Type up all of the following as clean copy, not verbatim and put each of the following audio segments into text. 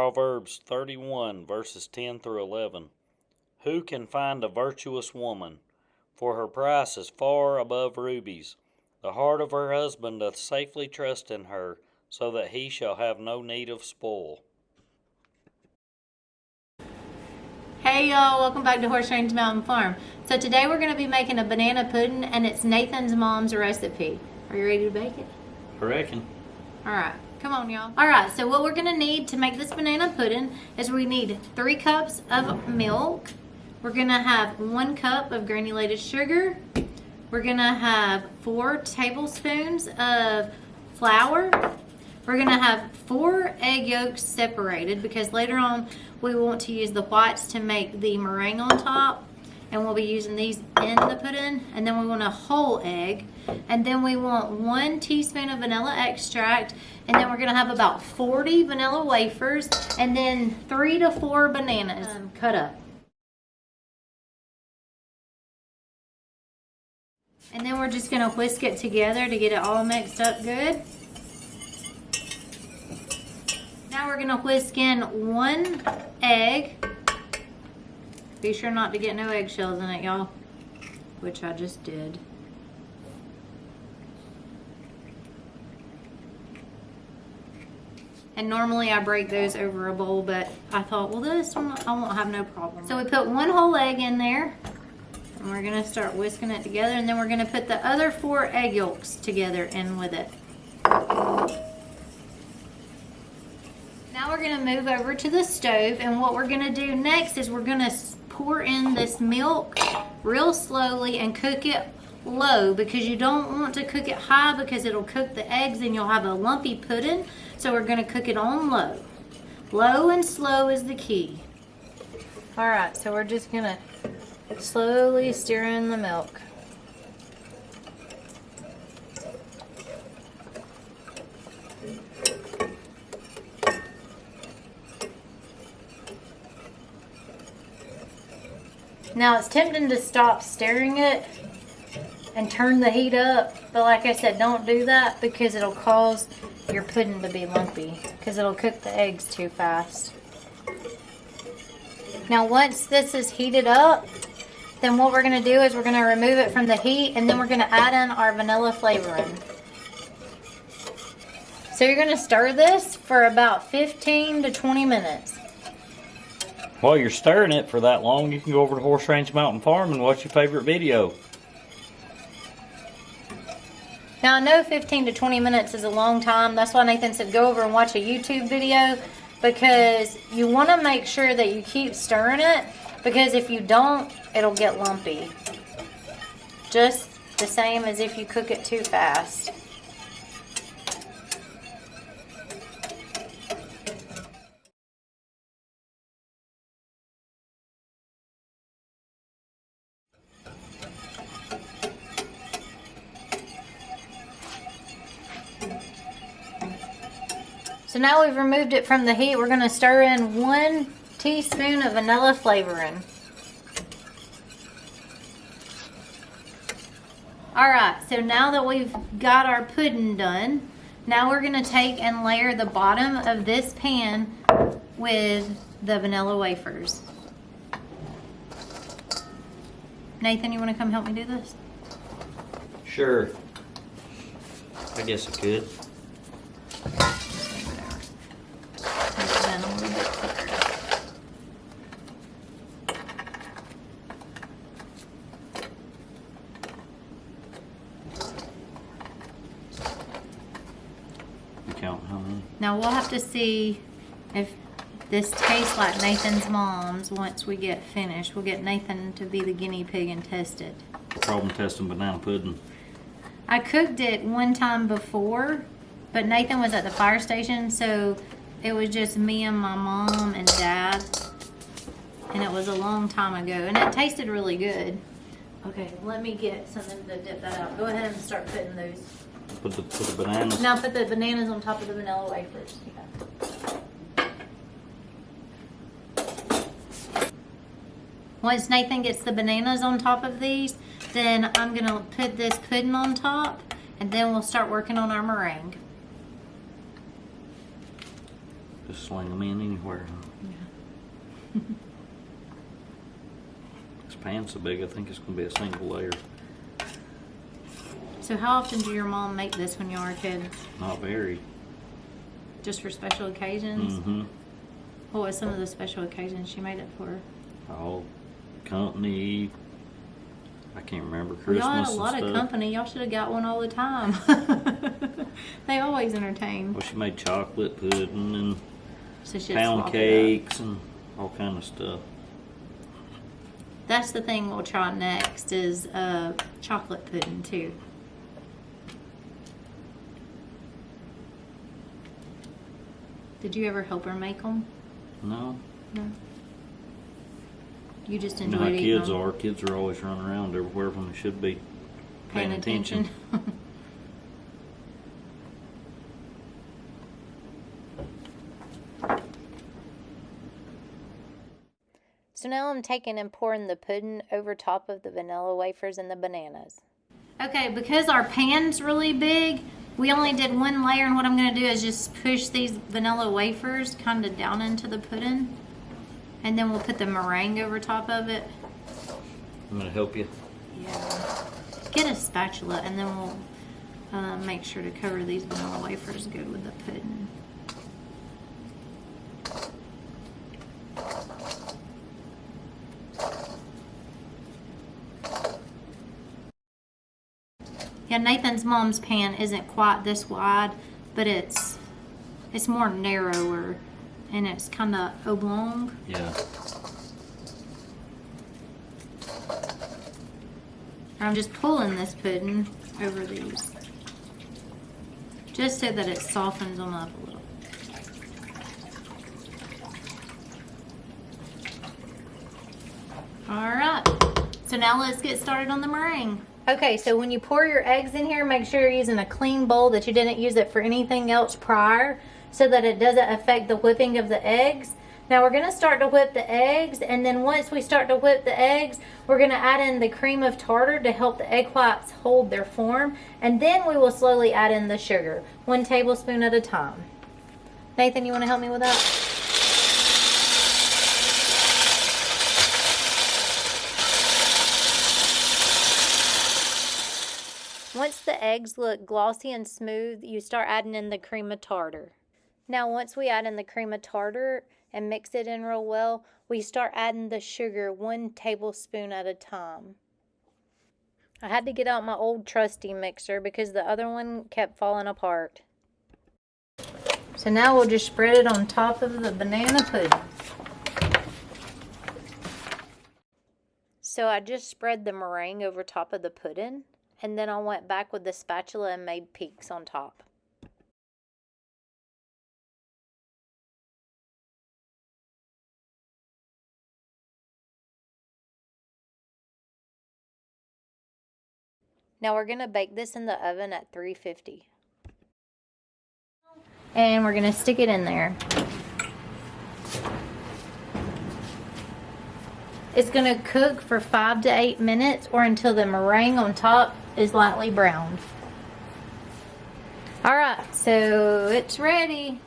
Proverbs 31, verses 10 through 11. Who can find a virtuous woman? For her price is far above rubies. The heart of her husband doth safely trust in her, so that he shall have no need of spoil. Hey y'all, welcome back to Horse Range Mountain Farm. So today we're going to be making a banana pudding, and it's Nathan's mom's recipe. Are you ready to bake it? I reckon. Alright, come on y'all. Alright, so what we're going to need to make this banana pudding is we need 3 cups of milk. We're going to have 1 cup of granulated sugar. We're going to have 4 tablespoons of flour. We're going to have 4 egg yolks separated because later on we want to use the whites to make the meringue on top. And we'll be using these in the pudding. And then we want a whole egg. And then we want 1 teaspoon of vanilla extract. And then we're going to have about 40 vanilla wafers. And then 3 to 4 bananas cut up. And then we're just going to whisk it together to get it all mixed up good. Now we're going to whisk in 1 egg. Be sure not to get no eggshells in it, y'all, which I just did. And normally I break those over a bowl, but I thought, well, this one I won't have no problem. So we put 1 whole egg in there, and we're going to start whisking it together, and then we're going to put the other 4 egg yolks together in with it. Now we're going to move over to the stove, and what we're going to do next is we're going to pour in this milk real slowly and cook it low, because you don't want to cook it high because it'll cook the eggs and you'll have a lumpy pudding. So we're going to cook it on low. Low and slow is the key. Alright, so we're just going to slowly stir in the milk. Now it's tempting to stop stirring it and turn the heat up, but like I said, don't do that because it'll cause your pudding to be lumpy because it'll cook the eggs too fast. Now once this is heated up, then what we're going to do is we're going to remove it from the heat, and then we're going to add in our vanilla flavoring. So you're going to stir this for about 15 to 20 minutes. While you're stirring it for that long, you can go over to Horse Range Mountain Farm and watch your favorite video. Now I know 15 to 20 minutes is a long time. That's why Nathan said go over and watch a YouTube video, because you want to make sure that you keep stirring it, because if you don't, it'll get lumpy. Just the same as if you cook it too fast. So now we've removed it from the heat, we're going to stir in 1 teaspoon of vanilla flavoring. Alright, so now that we've got our pudding done, now we're going to take and layer the bottom of this pan with the vanilla wafers. Nathan, you want to come help me do this? Sure. I guess I could. Count how many? Now we'll have to see if this tastes like Nathan's mom's once we get finished. We'll get Nathan to be the guinea pig and test it. Problem testing banana pudding. I cooked it one time before, but Nathan was at the fire station, so it was just me and my mom and dad, and it was a long time ago, and it tasted really good. Okay, let me get something to dip that out. Go ahead and start putting those. Put the bananas. Now put the bananas on top of the vanilla wafers. Once Nathan gets the bananas on top of these, then I'm going to put this pudding on top, and then we'll start working on our meringue. Just sling them in anywhere. Yeah. This pan's so big, I think it's going to be a single layer. So how often do your mom make this when you were kids? Not very. Just for special occasions? Mm-hmm. What was some of the special occasions she made it for? All company. I can't remember Well, Christmas y'all had a and lot stuff. of company. Y'all should have got one all the time. They always entertain. Well, she made chocolate pudding and So she'd pound swap it up. cakes and all kind of stuff. That's the thing we'll try next is chocolate pudding too. Did you ever help her make them? No. No. You just You know how enjoyed eating kids them? are. Kids are always running around everywhere when they should be Paying attention. So now I'm taking and pouring the pudding over top of the vanilla wafers and the bananas. Okay, because our pan's really big, we only did one layer, and what I'm going to do is just push these vanilla wafers kind of down into the pudding, and then we'll put the meringue over top of it. I'm going to help you. Yeah. Get a spatula, and then we'll make sure to cover these vanilla wafers good with the pudding. Yeah, Nathan's mom's pan isn't quite this wide, but it's more narrower, and it's kind of oblong. Yeah. I'm just pulling this pudding over these, just so that it softens them up a little. All right, so now let's get started on the meringue. Okay, so when you pour your eggs in here, make sure you're using a clean bowl, that you didn't use it for anything else prior, so that it doesn't affect the whipping of the eggs. Now we're gonna start to whip the eggs, and then once we start to whip the eggs, we're gonna add in the cream of tartar to help the egg whites hold their form, and then we will slowly add in the sugar, 1 tablespoon at a time. Nathan, you wanna help me with that? Once the eggs look glossy and smooth, you start adding in the cream of tartar. Now once we add in the cream of tartar and mix it in real well, we start adding the sugar 1 tablespoon at a time. I had to get out my old trusty mixer because the other one kept falling apart. So now we'll just spread it on top of the banana pudding. So I just spread the meringue over top of the pudding, and then I went back with the spatula and made peaks on top. Now we're going to bake this in the oven at 350. And we're going to stick it in there. It's going to cook for 5 to 8 minutes, or until the meringue on top is lightly browned. Alright, so it's ready.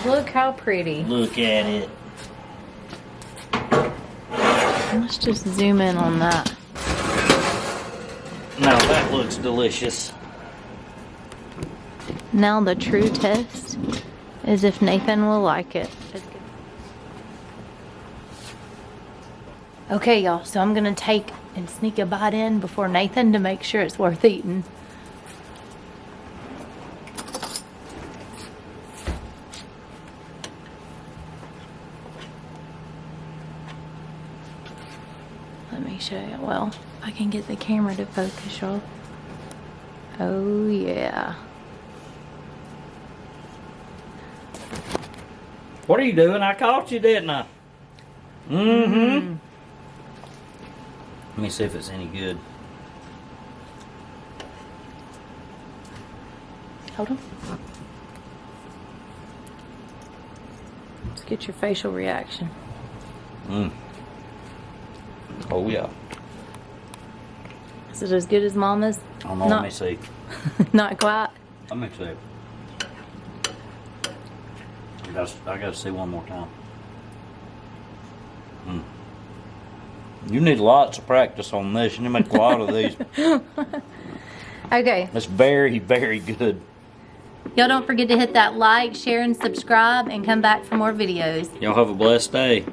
Look how pretty. Look at it. Let's just zoom in on that. Now that looks delicious. Now the true test is if Nathan will like it. Okay, y'all, so I'm gonna take and sneak a bite in before Nathan to make sure it's worth eating. Let me show you. Well, I can get the camera to focus, y'all. Oh, yeah. What are you doing? I caught you, didn't I? Mm-hmm. Let me see if it's any good. Hold on. Let's get your facial reaction. Mm. Oh, yeah. Is it as good as Mama's? I don't know, let me see. Not quite. Let me see. I gotta see one more time. You need lots of practice on this. You need to make a lot of these. Okay. It's very, very good. Y'all don't forget to hit that like, share, and subscribe, and come back for more videos. Y'all have a blessed day.